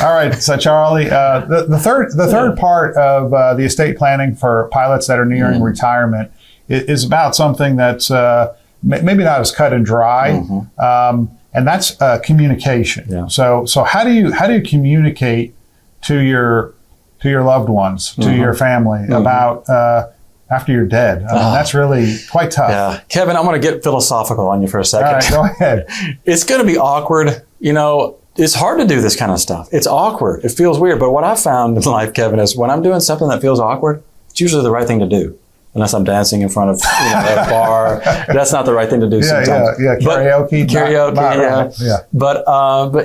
All right, so Charlie, the third part of the estate planning for pilots that are nearing retirement is about something that's maybe not as cut and dry, and that's communication. Yeah. So how do you communicate to your loved ones, to your family about after you're dead? I mean, that's really quite tough. Yeah, Kevin, I'm going to get philosophical on you for a second. All right, go ahead. It's going to be awkward. You know, it's hard to do this kind of stuff. It's awkward. It feels weird. But what I've found in life, Kevin, is when I'm doing something that feels awkward, it's usually the right thing to do. Unless I'm dancing in front of a bar, that's not the right thing to do sometimes. Yeah, karaoke. Yeah. But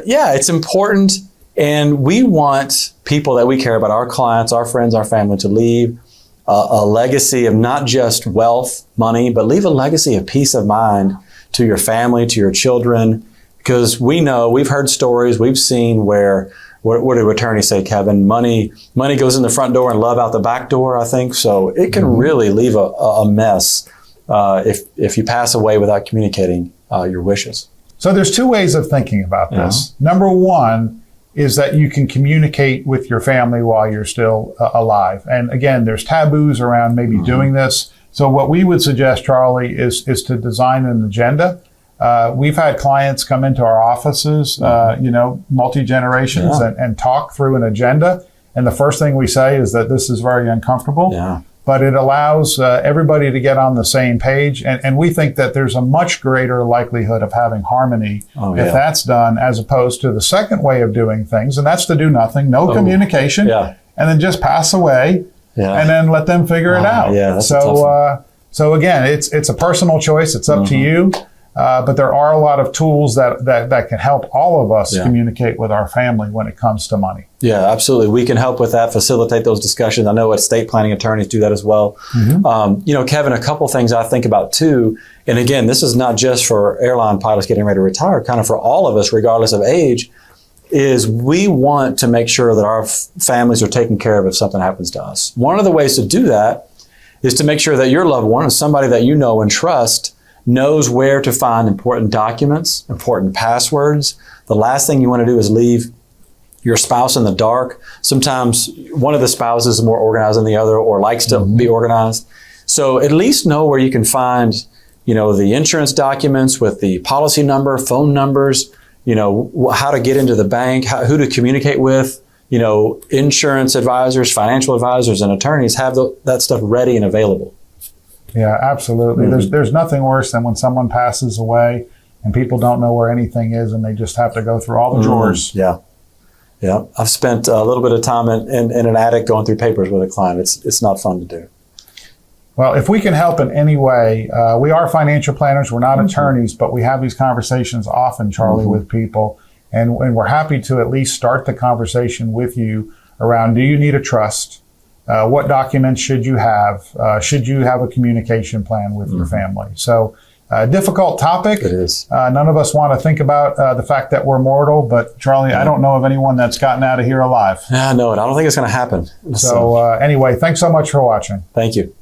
yeah, it's important. And we want people that we care about, our clients, our friends, our family, to leave a legacy of not just wealth, money, but leave a legacy of peace of mind to your family, to your children. Because we know, we've heard stories, we've seen where, what do attorneys say, Kevin? Money goes in the front door and love out the back door, I think. So it can really leave a mess if you pass away without communicating your wishes. So there's two ways of thinking about this. Number one is that you can communicate with your family while you're still alive. And again, there's taboos around maybe doing this. So what we would suggest, Charlie, is to design an agenda. We've had clients come into our offices, multi-generations, and talk through an agenda. And the first thing we say is that this is very uncomfortable, but it allows everybody to get on the same page. And we think that there's a much greater likelihood of having harmony if that's done, as opposed to the second way of doing things. And that's to do nothing, no communication, and then just pass away and then let them figure it out. So again, it's a personal choice. It's up to you. But there are a lot of tools that can help all of us communicate with our family when it comes to money. Yeah, absolutely. We can help with that, facilitate those discussions. I know estate planning attorneys do that as well. Kevin, a couple things I think about too, and again, this is not just for airline pilots getting ready to retire, kind of for all of us, regardless of age, is we want to make sure that our families are taken care of if something happens to us. One of the ways to do that is to make sure that your loved one is somebody that you know and trust, knows where to find important documents, important passwords. The last thing you want to do is leave your spouse in the dark. Sometimes one of the spouses is more organized than the other or likes to be organized. So at least know where you can find, the insurance documents with the policy number, phone numbers, how to get into the bank, who to communicate with. Insurance advisors, financial advisors, and attorneys have that stuff ready and available. Yeah, absolutely. There's nothing worse than when someone passes away and people don't know where anything is and they just have to go through all the drawers. Yeah. I've spent a little bit of time in an attic going through papers with a client. It's not fun to do. Well, if we can help in any way, we are financial planners. We're not attorneys, but we have these conversations often, Charlie, with people. And we're happy to at least start the conversation with you around, do you need a trust? What documents should you have? Should you have a communication plan with your family? So, difficult topic. It is. None of us want to think about the fact that we're mortal, but Charlie, I don't know of anyone that's gotten out of here alive. Yeah, no, I don't think it's going to happen. So anyway, thanks so much for watching. Thank you.